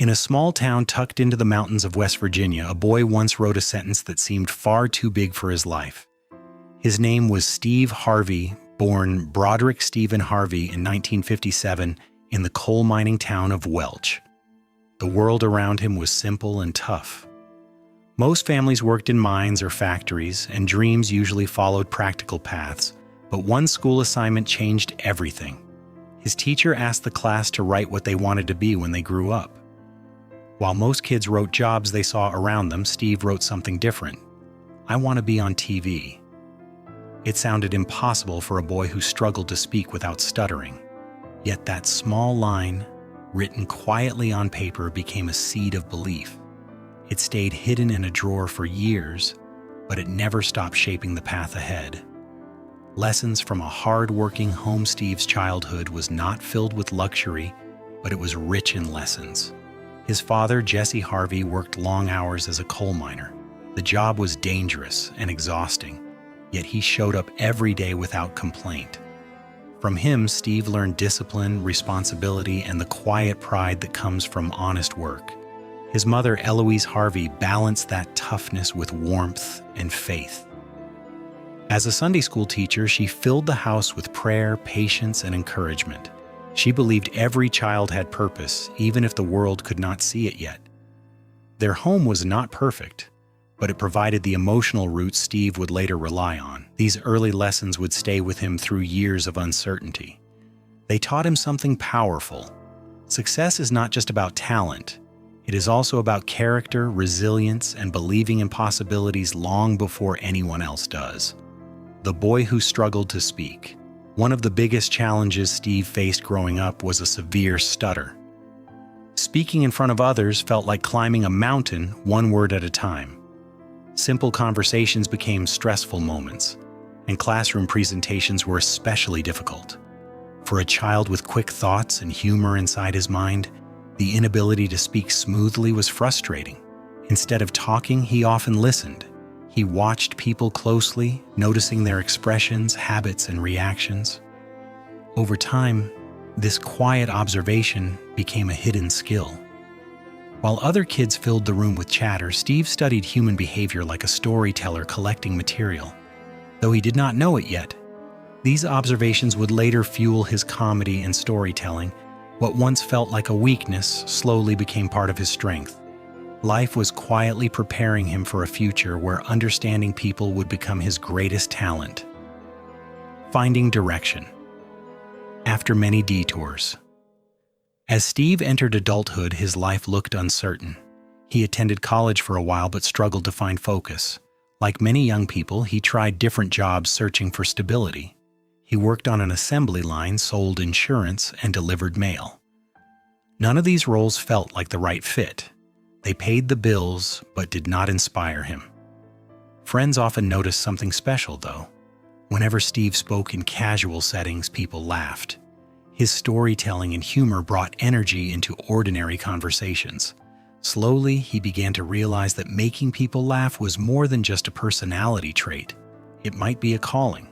In a small town tucked into the mountains of West Virginia, a boy once wrote a sentence that seemed far too big for his life. His name was Steve Harvey, born Broderick Stephen Harvey in 1957 in the coal mining town of Welch. The world around him was simple and tough. Most families worked in mines or factories, and dreams usually followed practical paths, but one school assignment changed everything. His teacher asked the class to write what they wanted to be when they grew up. While most kids wrote jobs they saw around them, Steve wrote something different. "I want to be on TV." It sounded impossible for a boy who struggled to speak without stuttering. Yet that small line, written quietly on paper, became a seed of belief. It stayed hidden in a drawer for years, but it never stopped shaping the path ahead. Lessons from a hard-working home. Steve's childhood was not filled with luxury, but it was rich in lessons. His father, Jesse Harvey, worked long hours as a coal miner. The job was dangerous and exhausting, yet he showed up every day without complaint. From him, Steve learned discipline, responsibility, and the quiet pride that comes from honest work. His mother, Eloise Harvey, balanced that toughness with warmth and faith. As a Sunday school teacher, she filled the house with prayer, patience, and encouragement. She believed every child had purpose, even if the world could not see it yet. Their home was not perfect, but it provided the emotional roots Steve would later rely on. These early lessons would stay with him through years of uncertainty. They taught him something powerful. Success is not just about talent. It is also about character, resilience, and believing in possibilities long before anyone else does. The boy who struggled to speak. One of the biggest challenges Steve faced growing up was a severe stutter. Speaking in front of others felt like climbing a mountain, one word at a time. Simple conversations became stressful moments, and classroom presentations were especially difficult. For a child with quick thoughts and humor inside his mind, the inability to speak smoothly was frustrating. Instead of talking, he often listened. He watched people closely, noticing their expressions, habits, and reactions. Over time, this quiet observation became a hidden skill. While other kids filled the room with chatter, Steve studied human behavior like a storyteller collecting material. Though he did not know it yet, these observations would later fuel his comedy and storytelling. What once felt like a weakness slowly became part of his strength. Life was quietly preparing him for a future where understanding people would become his greatest talent. Finding direction. After many detours. As Steve entered adulthood, his life looked uncertain. He attended college for a while but struggled to find focus. Like many young people, he tried different jobs searching for stability. He worked on an assembly line, sold insurance, and delivered mail. None of these roles felt like the right fit. They paid the bills, but did not inspire him. Friends often noticed something special, though. Whenever Steve spoke in casual settings, people laughed. His storytelling and humor brought energy into ordinary conversations. Slowly, he began to realize that making people laugh was more than just a personality trait. It might be a calling.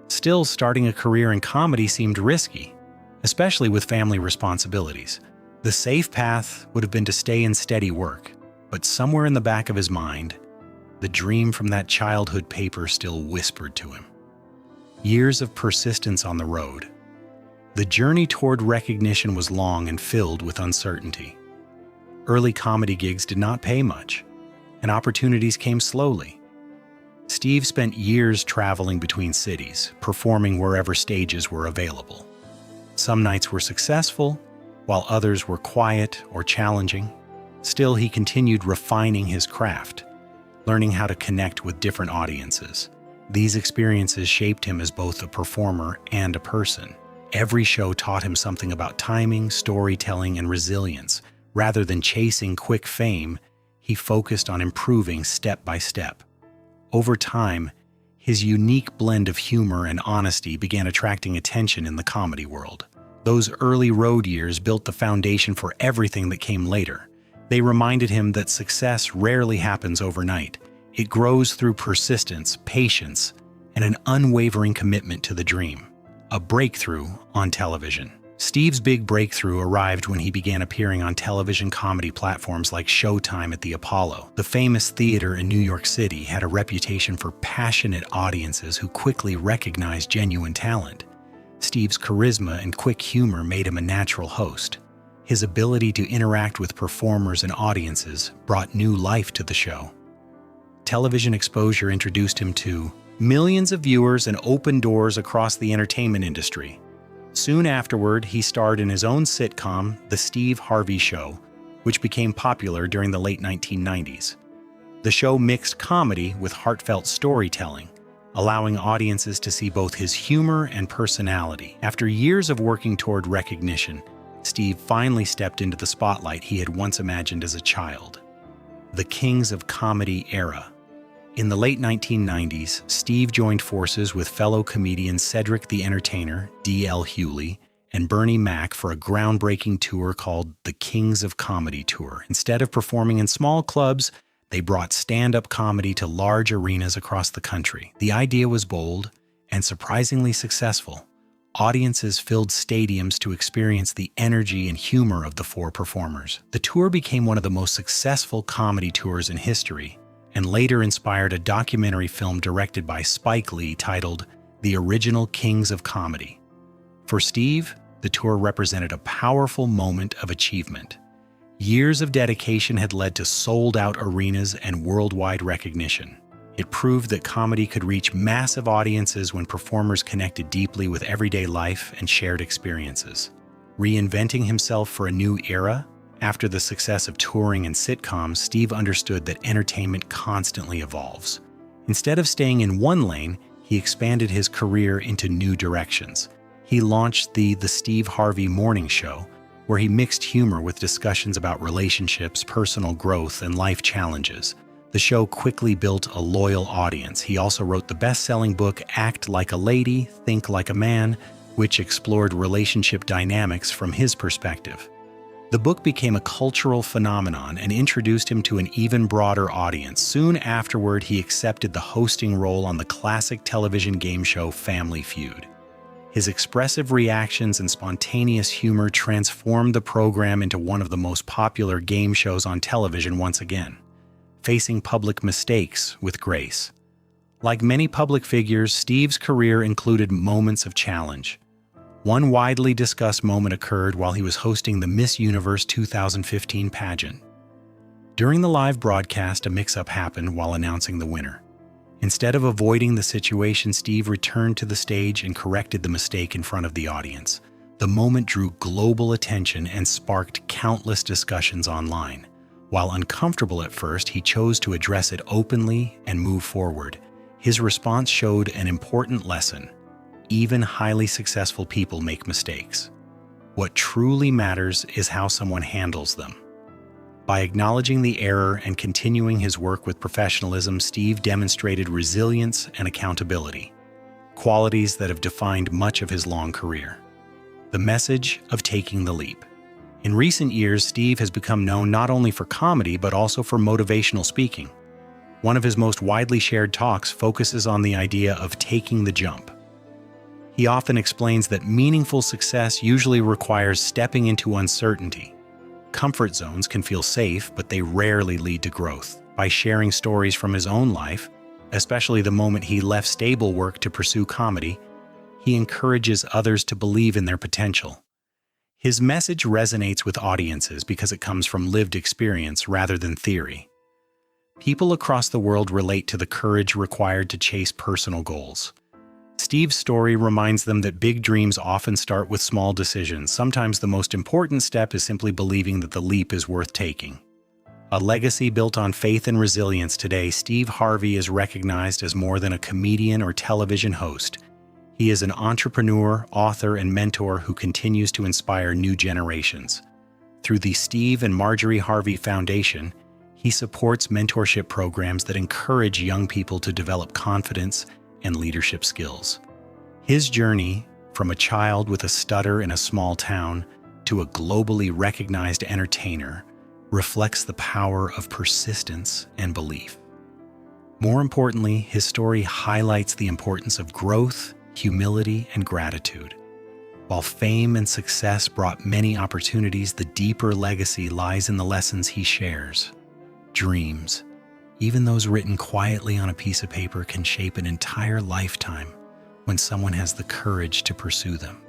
Still, starting a career in comedy seemed risky, especially with family responsibilities. The safe path would have been to stay in steady work, but somewhere in the back of his mind, the dream from that childhood paper still whispered to him. Years of persistence on the road. The journey toward recognition was long and filled with uncertainty. Early comedy gigs did not pay much, and opportunities came slowly. Steve spent years traveling between cities, performing wherever stages were available. Some nights were successful, while others were quiet or challenging. Still, he continued refining his craft, learning how to connect with different audiences. These experiences shaped him as both a performer and a person. Every show taught him something about timing, storytelling, and resilience. Rather than chasing quick fame, he focused on improving step by step. Over time, his unique blend of humor and honesty began attracting attention in the comedy world. Those early road years built the foundation for everything that came later. They reminded him that success rarely happens overnight. It grows through persistence, patience, and an unwavering commitment to the dream. A breakthrough on television. Steve's big breakthrough arrived when he began appearing on television comedy platforms like Showtime at the Apollo. The famous theater in New York City had a reputation for passionate audiences who quickly recognized genuine talent. Steve's charisma and quick humor made him a natural host. His ability to interact with performers and audiences brought new life to the show. Television exposure introduced him to millions of viewers and opened doors across the entertainment industry. Soon afterward, he starred in his own sitcom, The Steve Harvey Show, which became popular during the late 1990s. The show mixed comedy with heartfelt storytelling, allowing audiences to see both his humor and personality. After years of working toward recognition, Steve finally stepped into the spotlight he had once imagined as a child. The Kings of Comedy era. In the late 1990s, Steve joined forces with fellow comedians Cedric the Entertainer, D.L. Hewley, and Bernie Mac for a groundbreaking tour called the Kings of Comedy Tour. Instead of performing in small clubs, they brought stand-up comedy to large arenas across the country. The idea was bold and surprisingly successful. Audiences filled stadiums to experience the energy and humor of the four performers. The tour became one of the most successful comedy tours in history, and later inspired a documentary film directed by Spike Lee titled The Original Kings of Comedy. For Steve, the tour represented a powerful moment of achievement. Years of dedication had led to sold-out arenas and worldwide recognition. It proved that comedy could reach massive audiences when performers connected deeply with everyday life and shared experiences. Reinventing himself for a new era, after the success of touring and sitcoms, Steve understood that entertainment constantly evolves. Instead of staying in one lane, he expanded his career into new directions. He launched the Steve Harvey Morning Show, where he mixed humor with discussions about relationships, personal growth, and life challenges. The show quickly built a loyal audience. He also wrote the best-selling book Act Like a Lady, Think Like a Man, which explored relationship dynamics from his perspective. The book became a cultural phenomenon and introduced him to an even broader audience. Soon afterward, he accepted the hosting role on the classic television game show Family Feud. His expressive reactions and spontaneous humor transformed the program into one of the most popular game shows on television once again, facing public mistakes with grace. Like many public figures, Steve's career included moments of challenge. One widely discussed moment occurred while he was hosting the Miss Universe 2015 pageant. During the live broadcast, a mix-up happened while announcing the winner. Instead of avoiding the situation, Steve returned to the stage and corrected the mistake in front of the audience. The moment drew global attention and sparked countless discussions online. While uncomfortable at first, he chose to address it openly and move forward. His response showed an important lesson. Even highly successful people make mistakes. What truly matters is how someone handles them. By acknowledging the error and continuing his work with professionalism, Steve demonstrated resilience and accountability, qualities that have defined much of his long career. The message of taking the leap. In recent years, Steve has become known not only for comedy but also for motivational speaking. One of his most widely shared talks focuses on the idea of taking the jump. He often explains that meaningful success usually requires stepping into uncertainty. Comfort zones can feel safe, but they rarely lead to growth. By sharing stories from his own life, especially the moment he left stable work to pursue comedy, he encourages others to believe in their potential. His message resonates with audiences because it comes from lived experience rather than theory. People across the world relate to the courage required to chase personal goals. Steve's story reminds them that big dreams often start with small decisions. Sometimes the most important step is simply believing that the leap is worth taking. A legacy built on faith and resilience. Today, Steve Harvey is recognized as more than a comedian or television host. He is an entrepreneur, author, and mentor who continues to inspire new generations. Through the Steve and Marjorie Harvey Foundation, he supports mentorship programs that encourage young people to develop confidence and leadership skills. His journey, from a child with a stutter in a small town to a globally recognized entertainer, reflects the power of persistence and belief. More importantly, his story highlights the importance of growth, humility, and gratitude. While fame and success brought many opportunities, the deeper legacy lies in the lessons he shares. Dreams, even those written quietly on a piece of paper, can shape an entire lifetime when someone has the courage to pursue them.